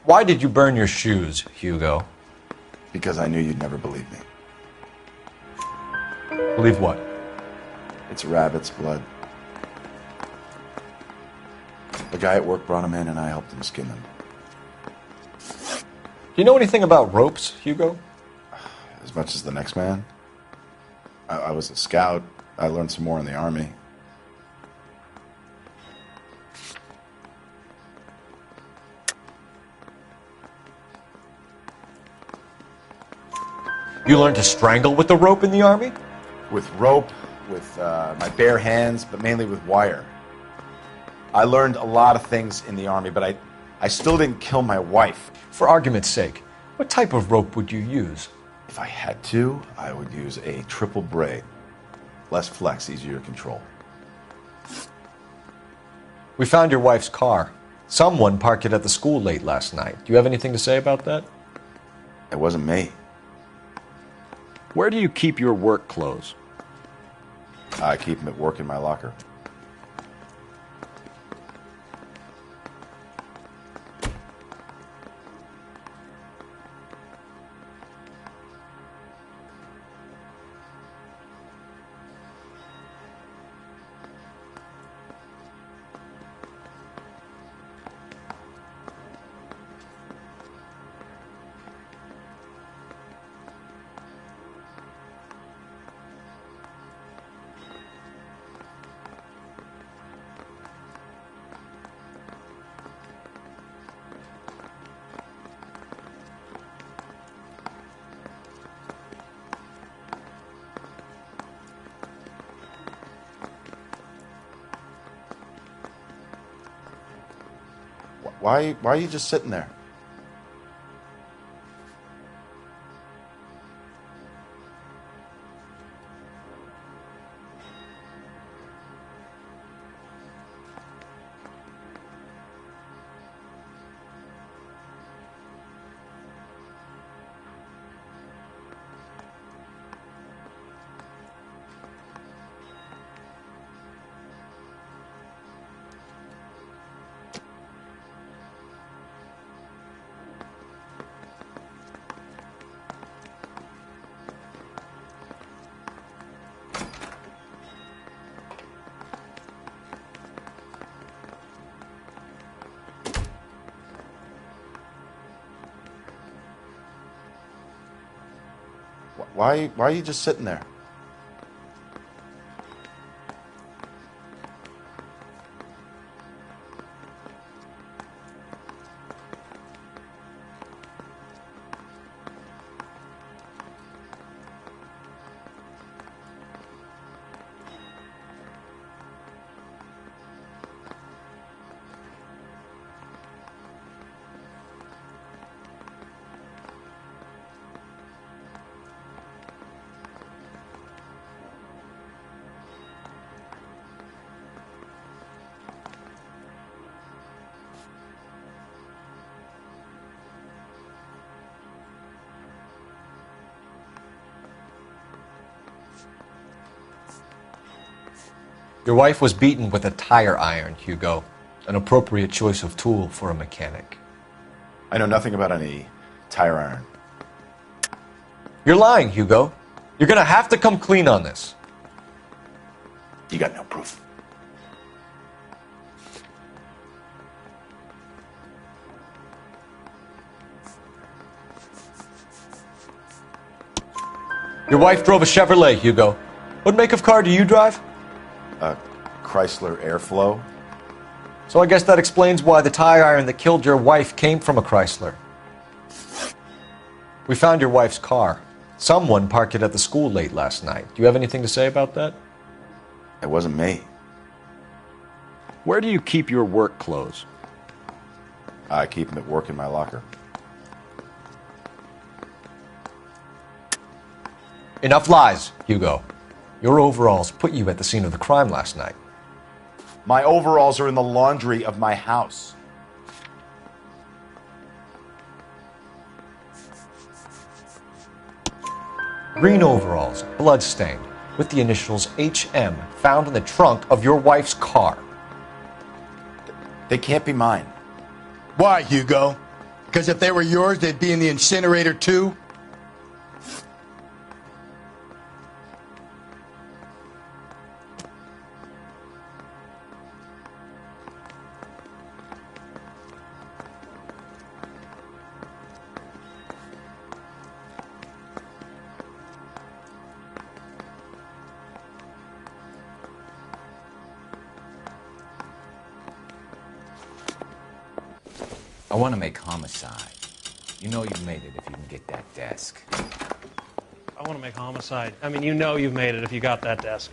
Why did you burn your shoes, Hugo? Because I knew you'd never believe me. Believe what? It's rabbit's blood. The guy at work brought them in and I helped him skin them. Do you know anything about ropes, Hugo? As much as the next man. I was a scout. I learned some more in the army. You learned to strangle with the rope in the army? With rope, with my bare hands, but mainly with wire. I learned a lot of things in the army, but I still didn't kill my wife. For argument's sake, what type of rope would you use? If I had to, I would use a triple braid. Less flex, easier to control. We found your wife's car. Someone parked it at the school late last night. Do you have anything to say about that? It wasn't me. Where do you keep your work clothes? I keep them at work in my locker. Why are you just sitting there? Why are you just sitting there? Your wife was beaten with a tire iron, Hugo. An appropriate choice of tool for a mechanic. I know nothing about any tire iron. You're lying, Hugo. You're gonna have to come clean on this. You got no proof. Your wife drove a Chevrolet, Hugo. What make of car do you drive? A Chrysler Airflow. So I guess that explains why the tire iron that killed your wife came from a Chrysler. We found your wife's car. Someone parked it at the school late last night. Do you have anything to say about that? It wasn't me. Where do you keep your work clothes? I keep them at work in my locker. Enough lies, Hugo. Your overalls put you at the scene of the crime last night. My overalls are in the laundry of my house. Green overalls, blood-stained, with the initials HM found in the trunk of your wife's car. They can't be mine. Why, Hugo? Because if they were yours, they'd be in the incinerator too? I want to make homicide. You know you've made it if you can get that desk. I want to make homicide. I mean, you know you've made it if you got that desk.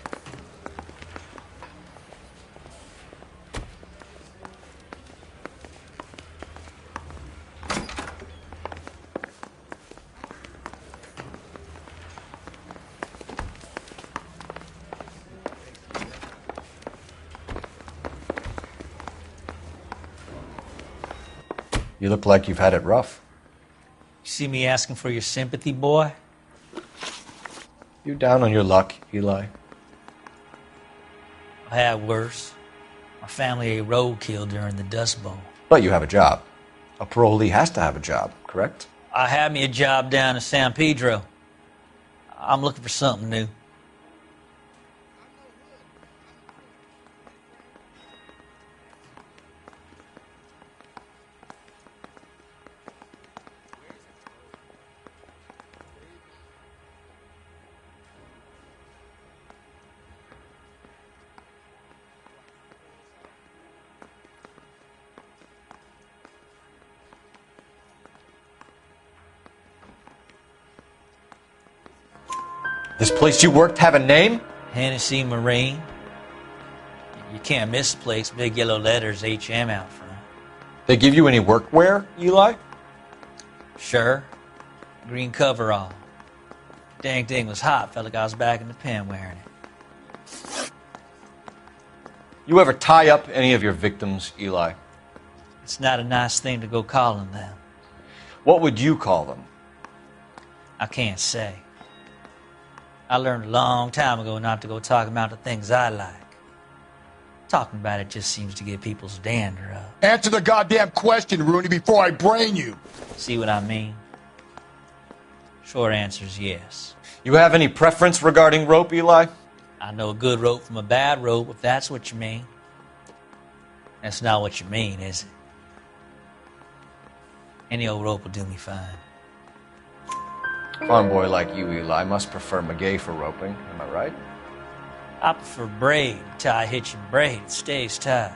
You look like you've had it rough. You see me asking for your sympathy, boy? You down on your luck, Eli? I had worse. My family ate roadkill during the Dust Bowl. But you have a job. A parolee has to have a job, correct? I had me a job down in San Pedro. I'm looking for something new. This place you worked have a name? Hennessy Marine. You can't miss the place. Big yellow letters, HM out front. They give you any workwear, Eli? Sure. Green coverall. Dang thing was hot. Felt like I was back in the pen wearing it. You ever tie up any of your victims, Eli? It's not a nice thing to go calling them. What would you call them? I can't say. I learned a long time ago not to go talking about the things I like. Talking about it just seems to get people's dander up. Answer the goddamn question, Rooney, before I brain you. See what I mean? Short answer is yes. You have any preference regarding rope, Eli? I know a good rope from a bad rope, if that's what you mean. That's not what you mean, is it? Any old rope will do me fine. Farm boy like you, Eli, must prefer Magay for roping. Am I right? I prefer braid. Tie hitch and braid. It stays tied.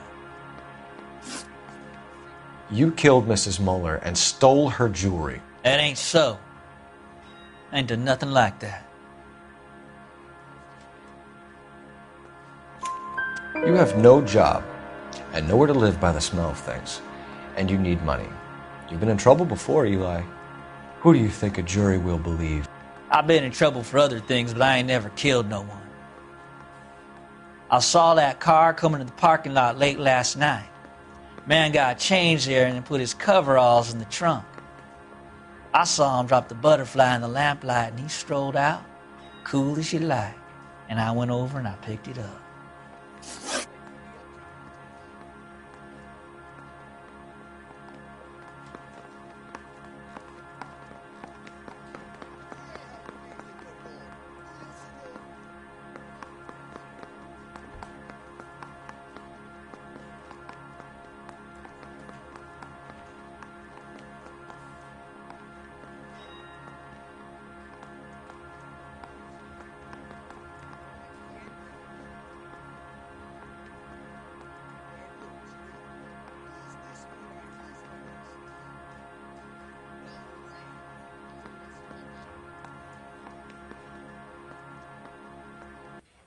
You killed Mrs. Muller and stole her jewelry. That ain't so. I ain't done nothing like that. You have no job and nowhere to live by the smell of things. And you need money. You've been in trouble before, Eli. Who do you think a jury will believe? I've been in trouble for other things, but I ain't never killed no one. I saw that car coming to the parking lot late last night. Man got changed there and then put his coveralls in the trunk. I saw him drop the butterfly in the lamplight and he strolled out, cool as you like. And I went over and I picked it up.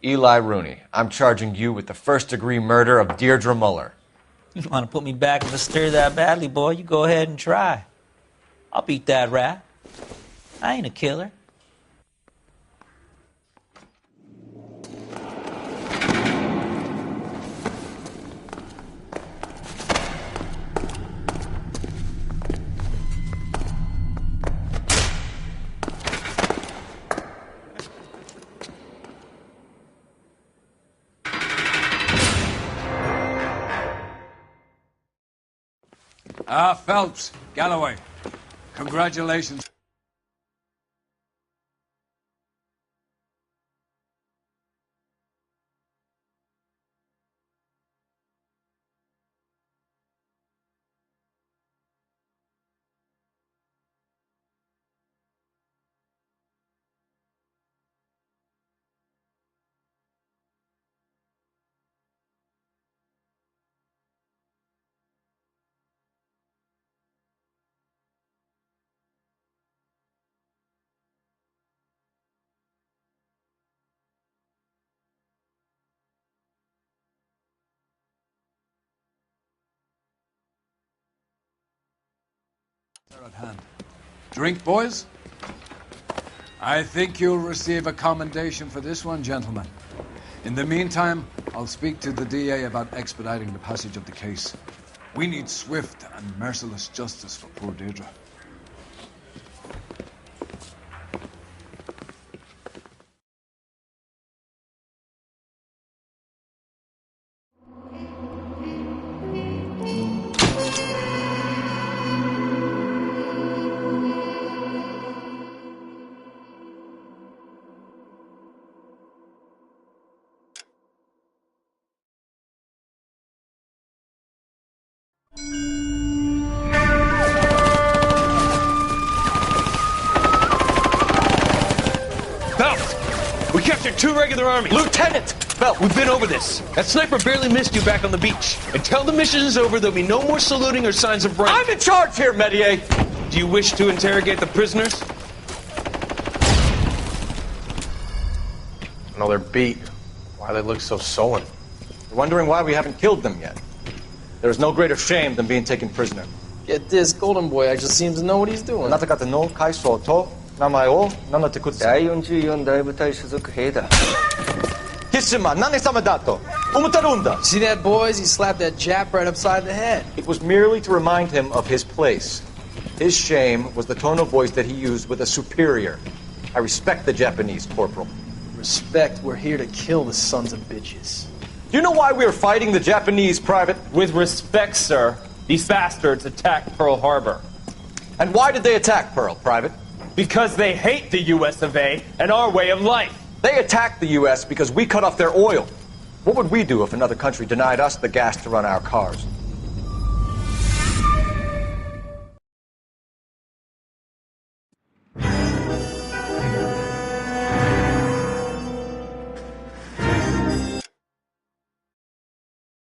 Eli Rooney, I'm charging you with the first-degree murder of Deirdre Muller. You want to put me back in the stir that badly, boy? You go ahead and try. I'll beat that rat. I ain't a killer. Phelps, Galloway. Congratulations. At hand. Drink, boys? I think you'll receive a commendation for this one, gentlemen. In the meantime, I'll speak to the DA about expediting the passage of the case. We need swift and merciless justice for poor Deirdre. We captured 2 regular armies. Lieutenant! Belt, we've been over this. That sniper barely missed you back on the beach. Until the mission is over, there'll be no more saluting or signs of rank. I'm in charge here, Medier! Do you wish to interrogate the prisoners? No, they're beat. Why they look so sullen? You're wondering why we haven't killed them yet. There is no greater shame than being taken prisoner. Get this, Golden Boy actually seems to know what he's doing. あなた方の階層と名前を名乗ってください。第44大部隊所属兵だ。キスマ何様だと思ってるんだ。 See that, boys? He slapped that Jap right upside the head. It was merely to remind him of his place. His shame was the tone of voice that he used with a superior. I respect the Japanese, Corporal. Respect, we're here to kill the sons of bitches. Do you know why we are fighting the Japanese, Private? With respect, sir, these bastards attacked Pearl Harbor. And why did they attack Pearl, Private? Because they hate the US of A and our way of life. They attacked the U.S. because we cut off their oil. What would we do if another country denied us the gas to run our cars?